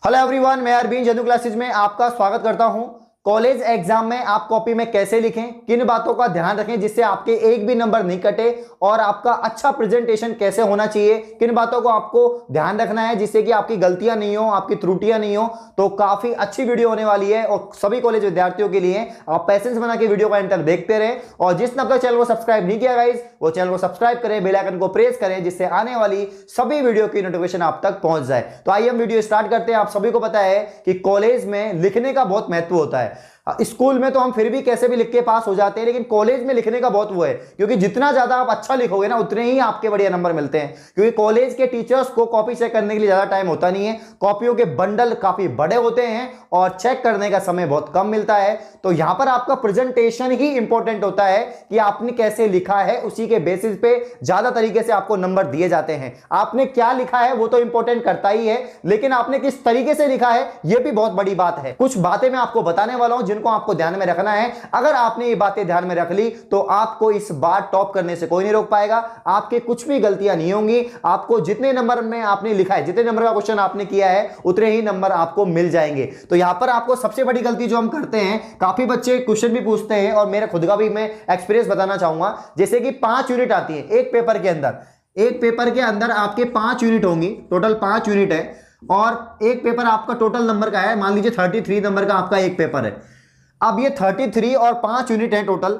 Hello everyone, मैं अरविंद जनु classes में आपका स्वागत करता हूं। कॉलेज एग्जाम में आप कॉपी में कैसे लिखें, किन बातों का ध्यान रखें जिससे आपके एक भी नंबर नहीं कटे, और आपका अच्छा प्रेजेंटेशन कैसे होना चाहिए, किन बातों को आपको ध्यान रखना है जिससे कि आपकी गलतियां नहीं हो, आपकी त्रुटियां नहीं हो। तो काफी अच्छी वीडियो होने वाली है और सभी कॉलेज विद्यार्थियों के लिए। आप पैसेंस बना के वीडियो का एंड तक देखते रहे, और जिसने अब तक चैनल को सब्सक्राइब नहीं किया गाइस, वो चैनल को सब्सक्राइब करें, बेल आइकन को प्रेस करें जिससे आने वाली सभी वीडियो की नोटिफिकेशन आप तक पहुंच जाए। तो आइए हम वीडियो स्टार्ट करते हैं। आप सभी को पता है कि कॉलेज में लिखने का बहुत महत्व होता है। स्कूल में तो हम फिर भी कैसे भी लिख के पास हो जाते हैं, लेकिन कॉलेज में लिखने का बहुत वो है, क्योंकि जितना ज्यादा आप अच्छा लिखोगे ना उतने ही आपके बढ़िया नंबर मिलते हैं। क्योंकि कॉलेज के टीचर्स को कॉपी चेक करने के लिए ज्यादा टाइम होता नहीं है, कॉपियों के बंडल काफी बड़े होते हैं और चेक करने का समय बहुत कम मिलता है। तो यहां पर आपका प्रेजेंटेशन ही इंपॉर्टेंट होता है कि आपने कैसे लिखा है, उसी के बेसिस पे ज्यादा तरीके से आपको नंबर दिए जाते हैं। आपने क्या लिखा है वो तो इंपॉर्टेंट करता ही है, लेकिन आपने किस तरीके से लिखा है यह भी बहुत बड़ी बात है। कुछ बातें मैं आपको बताने वाला हूं जिनको आपको ध्यान में रखना है। अगर आपने ये बातें ध्यान में रख ली तो आपको इस बार टॉप करने से कोई नहीं रोक पाएगा। आपके कुछ भी गलतियां नहीं होंगी। आपको जितने नंबर में आपने लिखा है, जितने नंबर का क्वेश्चन आपने किया है, उतने ही नंबर आपको मिल जाएंगे। तो यहां पर आपको सबसे बड़ी गलती जो हम करते हैं, काफी बच्चे क्वेश्चन भी पूछते हैं और मेरा खुद का भी मैं एक्सपीरियंस बताना चाहूंगा। जैसे कि 5 यूनिट आती है एक पेपर के अंदर। एक पेपर के अंदर आपके 5 यूनिट होंगी, टोटल 5 यूनिट है, और एक पेपर आपका टोटल नंबर का है, मान लीजिए 33 नंबर का आपका एक पेपर है। अब ये 33 और 5 यूनिट है टोटल।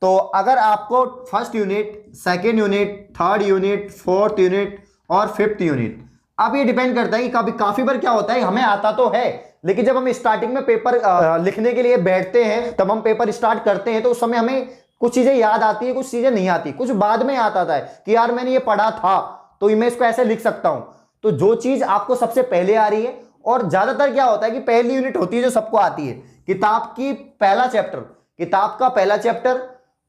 तो अगर आपको first unit, second unit, third unit, fourth unit और फिफ्थ यूनिट, अब ये डिपेंड करता है कि कभी काफी बार क्या होता है, हमें आता तो है लेकिन जब हम स्टार्टिंग में पेपर लिखने के लिए बैठते हैं, तब हम पेपर स्टार्ट करते हैं तो उस समय हमें कुछ चीजें याद आती है, कुछ चीजें नहीं आती, कुछ बाद में याद आता है कि यार मैंने ये पढ़ा था तो मैं इसको ऐसे लिख सकता हूं। तो जो चीज आपको सबसे पहले आ रही है, और ज्यादातर क्या होता है कि पहली यूनिट होती है जो सबको आती है, किताब की पहला चैप्टर, किताब का पहला चैप्टर,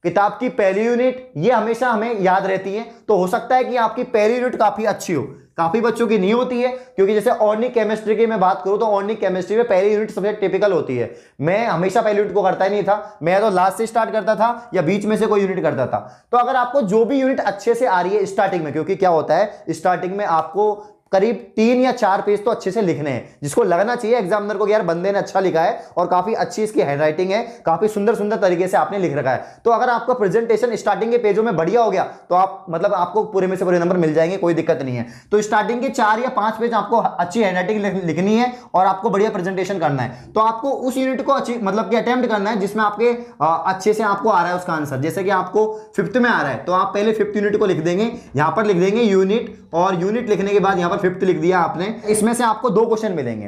किताब की पहली यूनिट, ये हमेशा हमें याद रहती है। तो हो सकता है कि आपकी पहली यूनिट काफी अच्छी हो, काफी बच्चों की नहीं होती है। क्योंकि जैसे ऑर्गेनिक केमिस्ट्री की मैं बात करूं तो ऑर्गेनिक केमिस्ट्री में पहली यूनिट सबसे टिपिकल होती है। मैं हमेशा पहली यूनिट को करता ही नहीं था, मैं तो लास्ट से स्टार्ट करता था या बीच में से कोई यूनिट करता था। तो अगर आपको जो भी यूनिट अच्छे से आ रही है स्टार्टिंग में, क्योंकि क्या होता है स्टार्टिंग में आपको करीब 3 या 4 पेज तो अच्छे से लिखने हैं, जिसको लगना चाहिए एग्जामिनर को कि यार बंदे ने अच्छा लिखा है और काफी अच्छी इसकी हैंडराइटिंग है, काफी सुंदर सुंदर तरीके से आपने लिख रखा है। तो अगर आपका प्रेजेंटेशन स्टार्टिंग के पेजों में बढ़िया हो गया तो आप मतलब आपको पूरे में से पूरे नंबर मिल जाएंगे, कोई दिक्कत नहीं है। तो स्टार्टिंग के 4 या 5 पेज आपको अच्छी हैंडराइटिंग लिखनी है और आपको बढ़िया प्रेजेंटेशन करना है। तो आपको उस यूनिट को अच्छी मतलब कि अटेम्प्ट करना है जिसमें आपके अच्छे से आपको आ रहा है उसका आंसर। जैसे कि आपको 5th में आ रहा है तो आप पहले 5th यूनिट को लिख देंगे, यहां पर लिख देंगे यूनिट, और यूनिट लिखने के बाद यहां पर 5th लिख दिया। इसमें से आपको 2 क्वेश्चन मिलेंगे,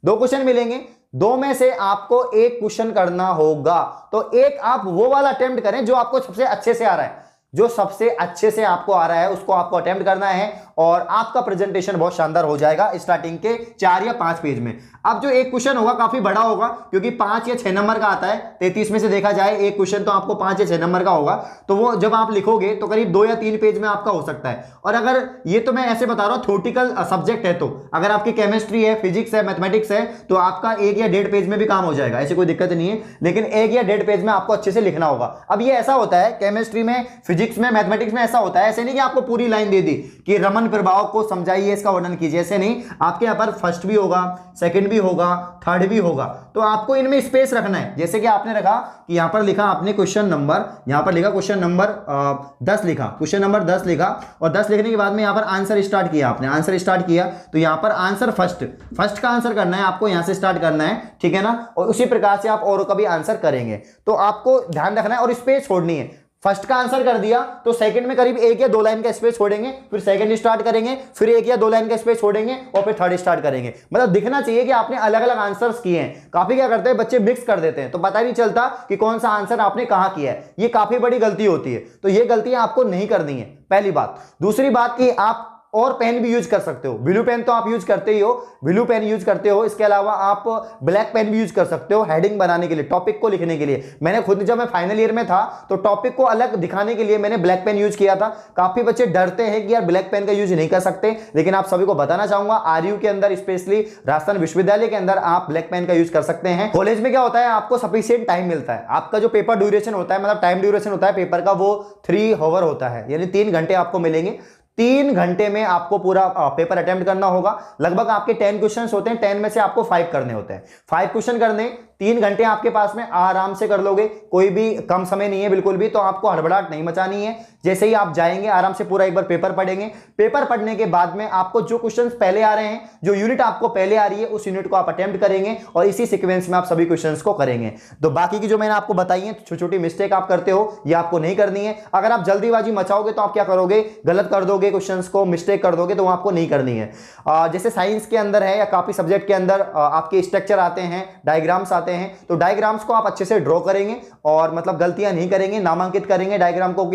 2 क्वेश्चन मिलेंगे, 2 में से आपको एक क्वेश्चन करना होगा। तो एक आप वो वाला अटेम्प्ट करें जो आपको सबसे अच्छे से आ रहा है, जो सबसे अच्छे से आपको आ रहा है उसको आपको अटेम्प्ट करना है, और आपका प्रेजेंटेशन बहुत शानदार हो जाएगा स्टार्टिंग के 4 या 5 पेज में। अब जो एक क्वेश्चन होगा काफी बड़ा होगा, क्योंकि 5 या 6 नंबर का आता है, 33 में से देखा जाए एक क्वेश्चन तो आपको 5 या 6 नंबर का होगा। तो वो जब आप लिखोगे तो करीब 2 या 3 पेज में आपका हो सकता है। और अगर ये तो मैं ऐसे बता रहा हूं थ्योरेटिकल सब्जेक्ट है, तो अगर आपकी केमिस्ट्री है, फिजिक्स है, मैथमेटिक्स है, तो आपका 1 या 1.5 पेज में भी काम हो जाएगा, ऐसी कोई दिक्कत नहीं है। लेकिन 1 या 1.5 पेज में आपको अच्छे से लिखना होगा। अब ये ऐसा होता है केमिस्ट्री में, फिजिक्स में, मैथमेटिक्स में ऐसा होता है, ऐसे नहीं कि आपको पूरी लाइन दे दी कि रमन प्रभाव को समझाइए, इसका वर्णन कीजिए, ऐसे नहीं। आपके यहाँ पर फर्स्ट भी होगा, सेकंड भी होगा, थर्ड भी होगा, तो आपको इनमें स्पेस रखना है। जैसे कि आपने रखा कि यहां पर लिखा आपने क्वेश्चन नंबर, यहां पर लिखा क्वेश्चन नंबर 10 लिखा, क्वेश्चन नंबर 10 लिखा, और 10 लिखने के बाद में यहां पर आंसर स्टार्ट किया, आपने आंसर स्टार्ट किया, तो यहां पर आंसर फर्स्ट का आंसर करना है, आपको यहां से स्टार्ट करना है, ठीक है ना। और उसी प्रकार से आप औरों का भी आंसर करेंगे। तो आपको ध्यान रखना है और स्पेस छोड़नी है। फर्स्ट का आंसर कर दिया तो सेकंड में करीब 1 या 2 लाइन का स्पेस छोड़ेंगे, फिर सेकंड स्टार्ट करेंगे, फिर 1 या 2 लाइन का स्पेस छोड़ेंगे, और फिर थर्ड स्टार्ट करेंगे। मतलब दिखना चाहिए कि आपने अलग अलग आंसर्स किए हैं। काफी क्या करते हैं बच्चे मिक्स कर देते हैं, तो पता नहीं चलता कि कौन सा आंसर आपने कहां किया है। ये काफी बड़ी गलती होती है, तो ये गलतियां आपको नहीं करनी है, पहली बात। दूसरी बात कि आप और पेन भी यूज कर सकते हो। ब्लू पेन तो आप यूज करते ही हो, ब्लू पेन यूज करते हो, इसके अलावा आप ब्लैक पेन भी यूज कर सकते हो हेडिंग बनाने के लिए, टॉपिक को लिखने के लिए। मैंने खुद जब मैं फाइनल ईयर में था तो टॉपिक को अलग दिखाने के लिए मैंने ब्लैक पेन यूज किया था। काफी बच्चे डरते हैं कि यार ब्लैक पेन का यूज नहीं कर सकते, लेकिन आप सभी को बताना चाहूंगा आरयू के अंदर, स्पेशली राजस्थान विश्वविद्यालय के अंदर आप ब्लैक पेन का यूज कर सकते हैं। कॉलेज में क्या होता है, आपको सफिशिएंट टाइम मिलता है। आपका जो पेपर ड्यूरेशन होता है, मतलब टाइम ड्यूरेशन होता है पेपर का, वो 3 आवर होता है, यानी 3 घंटे आपको मिलेंगे। 3 घंटे में आपको पूरा पेपर अटेम्प्ट करना होगा। लगभग आपके 10 क्वेश्चन होते हैं, 10 में से आपको 5 करने होते हैं। 5 क्वेश्चन करने 3 घंटे आपके पास में, आराम से कर लोगे, कोई भी कम समय नहीं है बिल्कुल भी। तो आपको हड़बड़ाहट नहीं मचानी है। जैसे ही आप जाएंगे आराम से पूरा एक बार पेपर पढ़ेंगे। पेपर पढ़ने के बाद में आपको जो क्वेश्चन पहले आ रहे हैं, जो यूनिट आपको पहले आ रही है, उस यूनिट को आप अटेम्प्ट करेंगे और इसी सीक्वेंस में आप सभी क्वेश्चंस को करेंगे। तो बाकी की जो मैंने आपको बताई है छोटी छोटी मिस्टेक आप करते हो, ये आपको नहीं करनी है। अगर आप जल्दीबाजी मचाओगे तो आप क्या करोगे, गलत कर दोगे क्वेश्चंस को, मिस्टेक कर दोगे, तो वो आपको नहीं करनी है। जैसे साइंस के अंदर है या काफी सब्जेक्ट के अंदर आपके स्ट्रक्चर आते हैं, डायग्राम्स आते हैं, तो डायग्राम्स को आप अच्छे से ड्रॉ करेंगे और मतलब गलतियां नहीं करेंगे, नामांकित करेंगे डायग्राम को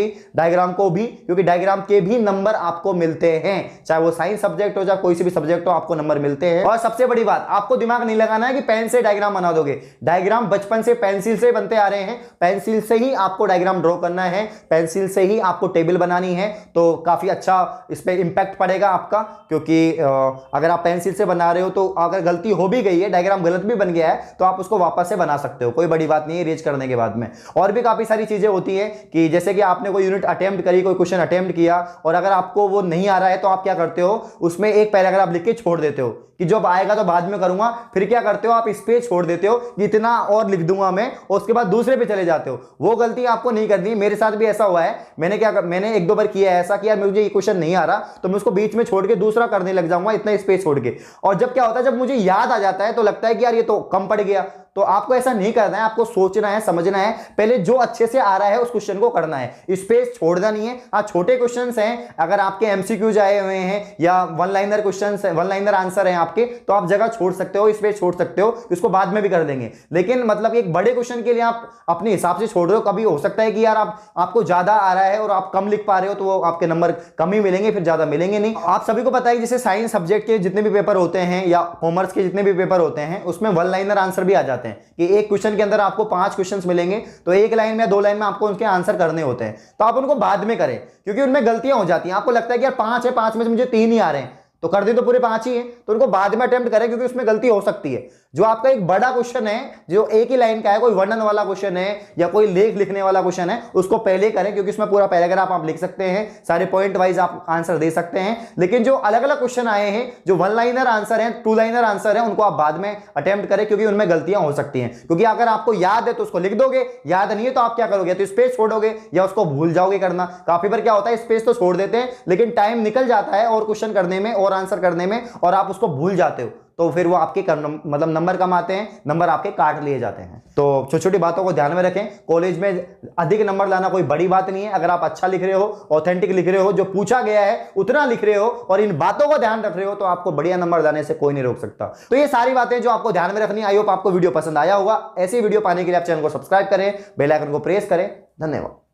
भी, क्योंकि डायग्राम के भी नंबर आपको मिलते हैं। चाहे वो साइंस सब्जेक्ट हो चाहे कोई सी भी सब्जेक्ट हो, आपको नंबर मिलते हैं। और सबसे बड़ी बात, आपको दिमाग नहीं लगाना है कि पेन से डायग्राम बना दोगे। डायग्राम बचपन से पेंसिल से बनते आ रहे हैं, पेंसिल से ही आपको डायग्राम ड्रॉ करना है, पेंसिल से ही आपको टेबल बनानी है। तो काफी अच्छा इस पे इंपैक्ट पड़ेगा आपका, क्योंकि अगर आप पेंसिल से बना रहे हो तो अगर गलती हो भी गई है, डायग्राम गलत भी बन गया है, तो आप उसको वापस से बना सकते हो, कोई बड़ी बात नहीं है रेज करने के बाद में। और भी काफी सारी चीजें होती है कि जैसे कि आपने कोई यूनिट अटेम्प्ट करी, कोई क्वेश्चन अटेम्प्ट किया और अगर आपको वो नहीं आ रहा है, तो आप क्या करते हो, उसमें एक पैराग्राफ लिख के छोड़ देते हो कि जब आएगा तो बाद में करूंगा। फिर क्या करते हो, आप इस पे छोड़ देते हो कि इतना और लिख दूंगा मैं, और उसके बाद दूसरे पे चले जाते हो। वो गलती आपको नहीं करनी। मेरे साथ भी ऐसा हुआ है। मैंने 1-2 बार किया है ऐसा कि यार मुझे ये क्वेश्चन नहीं आ रहा, तो मैं उसको बीच में छोड़ के दूसरा करने लग जाऊंगा, इतना स्पेस छोड़ के। और जब क्या होता है, जब मुझे याद आ जाता है तो लगता है कि यार ये तो कम पड़ गया। तो आपको ऐसा नहीं करना है, आपको सोचना है, समझना है, पहले जो अच्छे से आ रहा है उस क्वेश्चन को करना है, स्पेस छोड़ना नहीं है। हाँ, छोटे क्वेश्चंस हैं, अगर आपके एमसीक्यूज आए हुए हैं या one liner questions, one liner answer हैं आपके, तो आप जगह छोड़ सकते हो, स्पेस छोड़ सकते हो, इसको बाद में भी कर देंगे। लेकिन मतलब एक बड़े क्वेश्चन के लिए आप अपने हिसाब से छोड़ रहे हो। कभी हो सकता है कि यार आपको ज्यादा आ रहा है और आप कम लिख पा रहे हो, तो वो आपके नंबर कम ही मिलेंगे, फिर ज्यादा मिलेंगे नहीं। आप सभी को पता है जैसे साइंस सब्जेक्ट के जितने भी पेपर होते हैं या कॉमर्स के जितने भी पेपर होते हैं, उसमें वन लाइनर आंसर भी आ जाते हैं कि एक क्वेश्चन के अंदर आपको 5 क्वेश्चंस मिलेंगे, तो एक लाइन में या 2 लाइन में आपको उनके आंसर करने होते हैं। तो आप उनको बाद में करें, क्योंकि उनमें गलतियां हो जाती हैं। आपको लगता है कि यार 5 है, 5 में से मुझे 3 ही आ रहे हैं, तो कर दे तो पूरे 5 ही हैं, तो उनको बाद में अटेम्प्ट करें, क्योंकि उसमें गलती हो सकती है। जो आपका एक बड़ा क्वेश्चन है, जो एक ही लाइन का है, कोई वर्णन वाला क्वेश्चन है या कोई लेख लिखने वाला क्वेश्चन है, उसको पहले करें, क्योंकि उसमें पूरा पैराग्राफ आप लिख सकते हैं, सारे पॉइंट वाइज आप आंसर दे सकते हैं। लेकिन जो अलग अलग क्वेश्चन आए हैं, जो वन लाइनर आंसर है, 2 लाइनर आंसर है, उनको आप बाद में अटेम्प्ट करें, क्योंकि उनमें गलतियां हो सकती हैं। क्योंकि अगर आपको याद है तो उसको लिख दोगे, याद नहीं है तो आप क्या करोगे, तो स्पेस छोड़ोगे या उसको भूल जाओगे करना। काफी बार क्या होता है, स्पेस तो छोड़ देते हैं, लेकिन टाइम निकल जाता है और क्वेश्चन करने में और आंसर करने में, और आप उसको भूल जाते हो, तो फिर वो आपके मतलब नंबर कम आते हैं, नंबर आपके काट लिए जाते हैं। तो छोटी छोटी बातों को ध्यान में रखें। कॉलेज में अधिक नंबर लाना कोई बड़ी बात नहीं है। अगर आप अच्छा लिख रहे हो, ऑथेंटिक लिख रहे हो, जो पूछा गया है उतना लिख रहे हो और इन बातों को ध्यान रख रहे हो, तो आपको बढ़िया नंबर लाने से कोई नहीं रोक सकता। तो ये सारी बातें जो आपको ध्यान में रखनी। आई होप आपको वीडियो पसंद आया होगा। ऐसी वीडियो पाने के लिए आप चैनल को सब्सक्राइब करें, बेल आइकन को प्रेस करें। धन्यवाद।